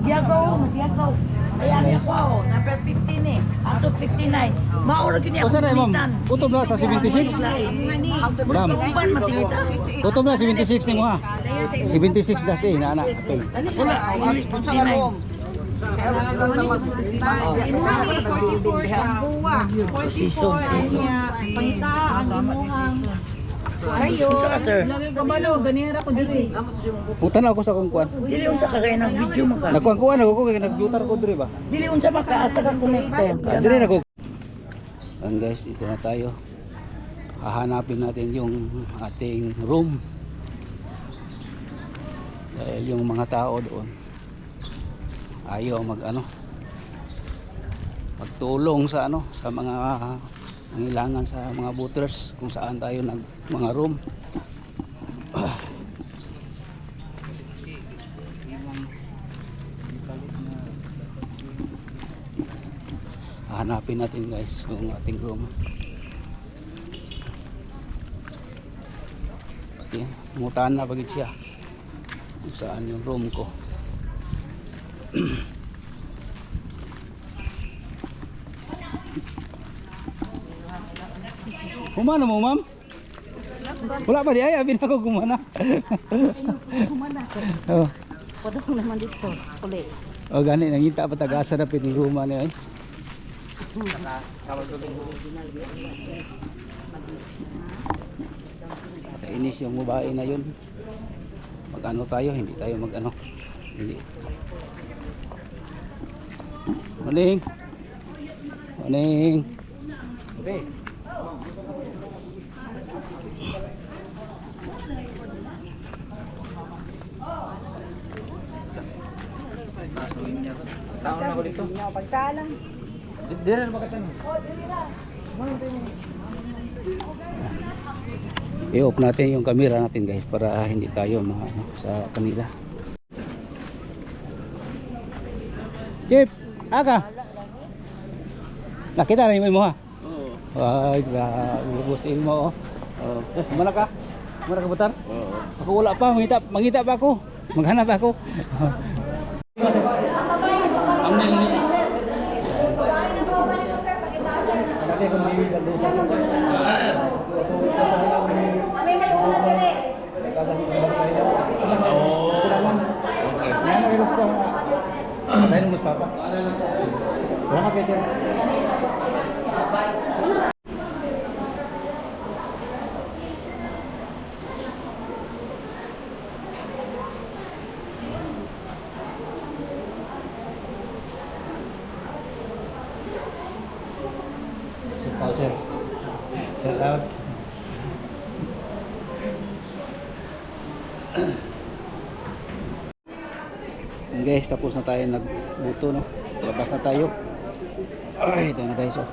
magyagaw. Ayan niya po, number 15 eh. Ato 59. Maura gini ako kulitan. Kutob na sa 76? Ma'am. Kumpan matilita. Kutob na 76 ni mo ha. 76 das eh na anak. Okay. Wala, only 59. Sisong. Pangita ang imuhang Ayo. Unsa ka sir? kabalo ganira ko diri. Putan ako sa kungkuan. Dili unsa ka kay nang video maka. Nagkuan ako kay nagjutar ko diri ba. Dili unsa maka asa ka connected. Diri na ko. And guys, dito na tayo. Hahanapin natin yung ating room. Dahil yung mga tao doon ayaw magtulong sa sa mga nangailangan sa mga booters kung saan tayo mga room. Hanapin natin guys yung ating room. Okay, mutaan na pagit siya kung saan yung room ko. Kumana mo ma'am? Wala pa di ay abin ako kumana. Kumana ko. Oh. Padong naman dito. Uli. Oh gani nangita pa taga-asa na pini ruma ni ay. Kainis yung babae na yun. Mag-ano tayo, hindi tayo mag-ano. Hindi. Morning. Morning. Okay. Taon na ko dito. Pagtalang. Dira na bakit ano? I-off natin yung camera natin guys para hindi tayo sa kanila. Chip, aga. Nakita na mo ha? Oo. Ay, grabe gusto mo oh. Oh, mana ka? Mana ka butar? Oo. Ako wala pa, mangita pa ako. Maghanap ako. Ang nilini. Kasi kung may dalo sa shout out. And guys, tapos na tayo nagbuto no. Labas na tayo. Ay, ito na guys oh.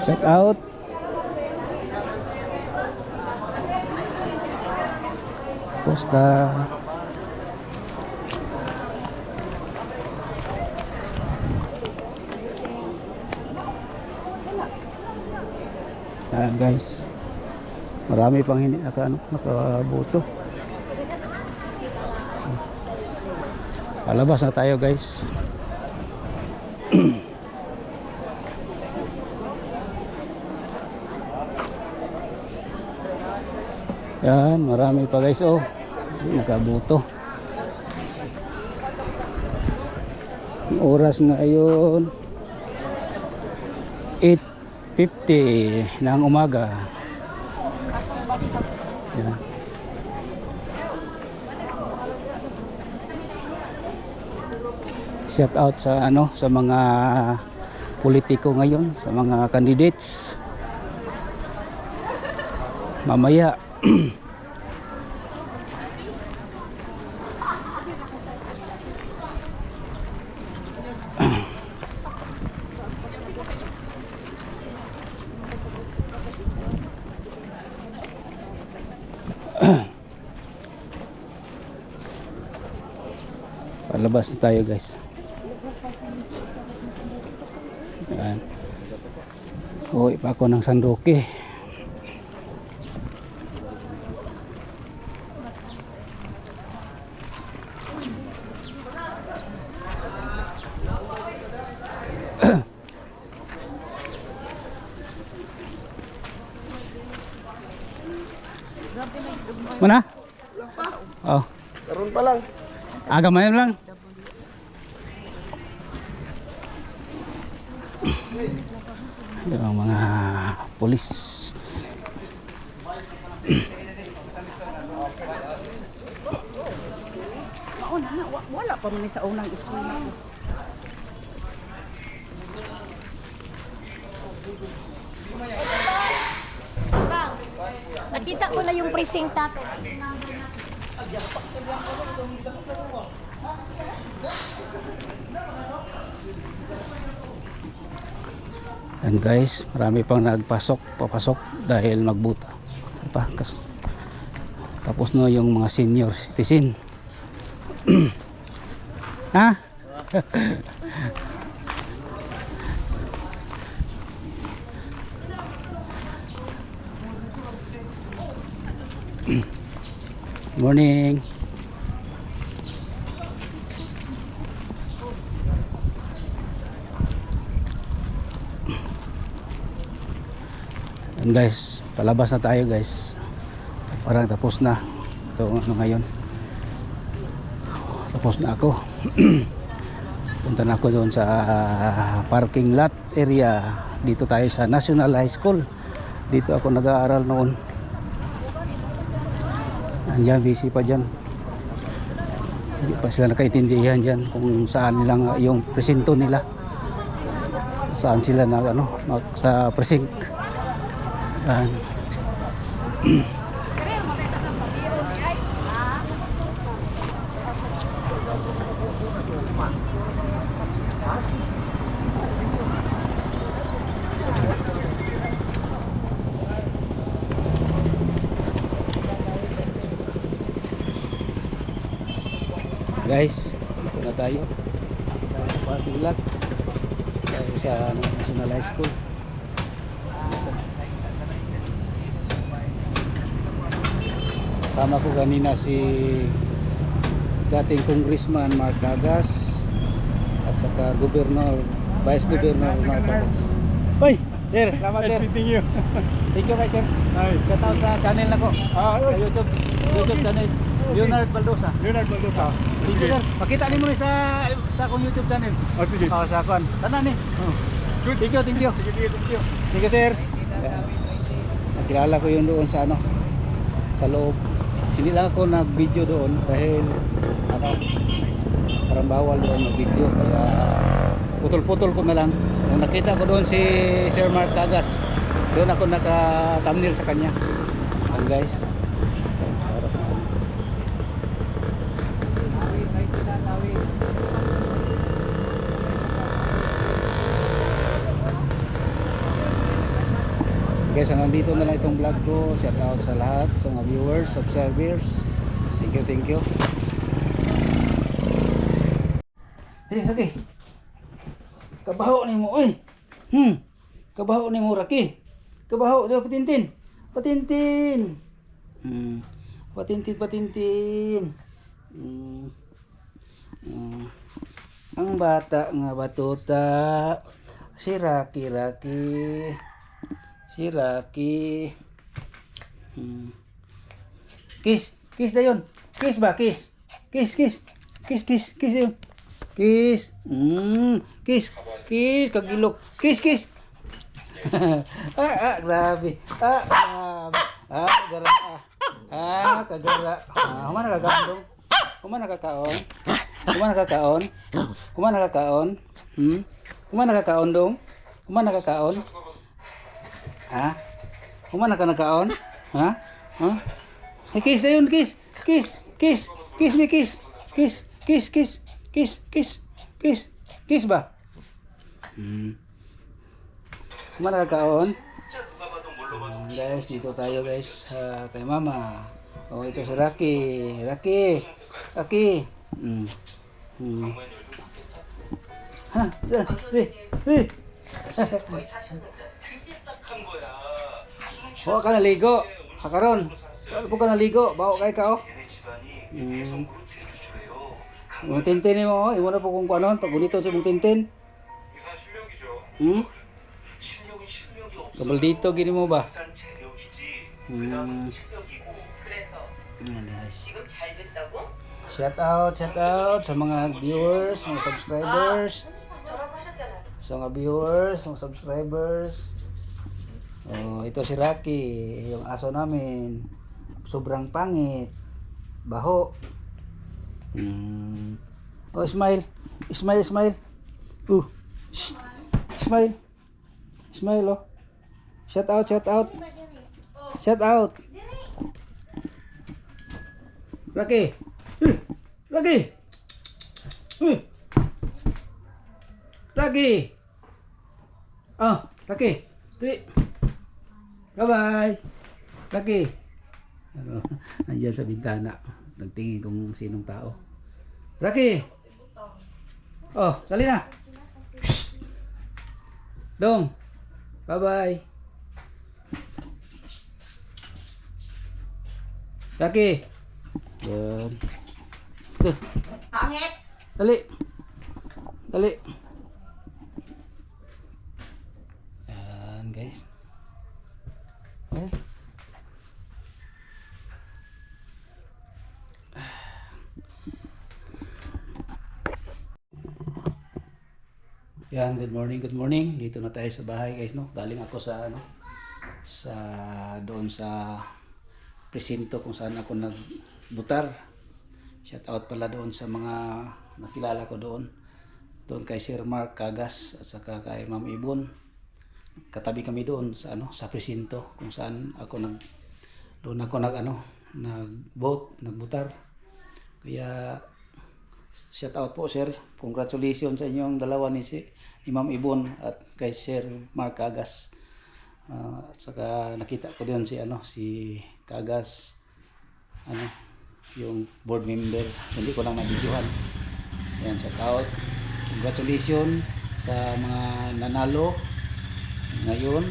Shout out. Posta. Ayan guys, marami pang hindi nakaboto. Palabas na tayo guys. Yan, marami pa guys oh, nakaboto. Ang oras ngayon 8:50 ng umaga. Yan. Shout out sa sa mga politiko ngayon, sa mga candidates. Mamaya palabas na tayo guys. Yan. Uwi pa ako ng San Roque. Mana? Oh. Karon pa lang. Agamayon lang. Yung mga pulis. Wala pa rin sa unang school na ko. Nakita ko na yung presinct natin. And guys, marami pang papasok dahil magbuta. Tapos na yung mga senior citizen. Ha? Morning. And guys, palabas na tayo guys. Parang tapos na. Ito ano ngayon. Tapos na ako. Punta na ako doon sa parking lot area. Dito tayo sa National High School. Dito ako nag-aaral noon. Andiyan, busy pa dyan. Hindi pa sila nakaintindihan dyan kung saan lang yung presinto nila. Saan sila na, sa precinct. Guys, dito na tayo. Parking lot. Tayo sa National High School. Sama ko kanina si dating Congressman Mark Dagas at saka Vice Governor Mark Dagas. Hoy, sir, salamat sir. Meeting you. Thank you, sir. Hi. Kataon sa channel na ko. Sa YouTube channel. Leonard Baldosa. Leonard Baldosa. Thank you, sir. Pakita niyo mo sa akong YouTube channel. Oh, sige. Sa akon. Tanan ni. Good. Thank you, thank you. Sige, thank you. Thank you, sir. Nakilala ko yun doon sa sa loob. Hindi lang ako nag-video doon dahil parang bawal doon mag-video, kaya putol-putol ko na lang. Nung nakita ko doon si Sir Mark Dagas, doon ako naka-thumbnail sa kanya. Ayan guys. Guys, hanggang dito na lang itong vlog ko. Shout out sa lahat, sa mga viewers, subscribers. Thank you. Raki. Kabaho ni mo, oy. Kabaho ni mo, Raki. Kabaho, daw patintin. Patintin. Patintin. Ang bata nga batuta. Si Raki. Si Raki. Kiss dayon. Kiss ba? Kiss dayon. Kiss. Kiss kagilok. Kiss. Grabe. Gara. Kagara. Humana kakaon. Humana kakaon dong. Humana kakaon. Ha? Kumana ka nagkaon? Ha? Kiss na yun, kiss. Kiss me, kiss. Kiss ba? Kumana kakaon? Guys, dito tayo guys kay mama. Ito si Raki. Bawa ka naligo. Hakaron. Wala po ka naligo. Bawa kay ka Mong tintin mo. Imo na po kung kuanon. Pag gunito sa mong tintin. Gabal dito gini mo ba? Ayan, guys. 지금 잘 됐다고? Shout out sa mga viewers, mga subscribers. 저라고 하셨잖아요. Sa mga viewers, mga subscribers. Oh, ito si Rocky, yung aso namin. Sobrang pangit. Baho. Oh, smile. Smile, smile. Shh. Smile. Smile, oh. Shout out, shout out. Shout out. Rocky. Rocky. Rocky. Oh, Rocky. Bye-bye. Rocky. Ano, nandiyan sa bintana. Nagtingin kung sinong tao. Rocky. Oh, dali na. Dong. Bye-bye. Rocky. Yan. Pangit! Dali. Dali. Yan, guys. Okay. Yan, good morning, good morning. Dito na tayo sa bahay, guys, no. Galing ako sa doon sa presinto kung saan ako nagbutar. Shout out pala doon sa mga nakilala ko doon. Doon kay Sir Mark Cagas at saka kay Ma'am Ibon. Katabi kami doon sa sa presinto kung saan ako nagbutar. Kaya shout out po, sir. Congratulations sa inyong dalawa ni Ma'am Ibon at kay Sir Mark Cagas. At saka nakita ko doon si Cagas, yung board member. Hindi ko lang nabidyohan. Ayan, shout out. Congratulations sa mga nanalo ngayon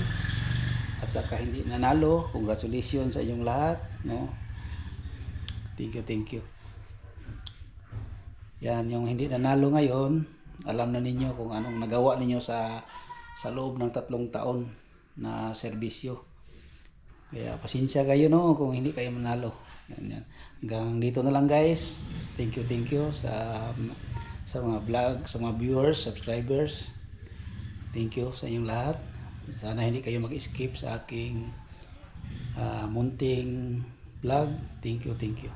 at saka hindi nanalo. Congratulations sa inyong lahat, no? Thank you. Yan, yung hindi nanalo ngayon, alam na ninyo kung anong nagawa ninyo sa loob ng 3 taon na serbisyo. Kaya pasensya kayo, no, kung hindi kayo manalo. Yan. Hanggang dito na lang, guys. Thank you sa mga vlog, sa mga viewers, subscribers. Thank you sa inyong lahat. Sana hindi kayo mag-skip sa aking munting vlog. Thank you.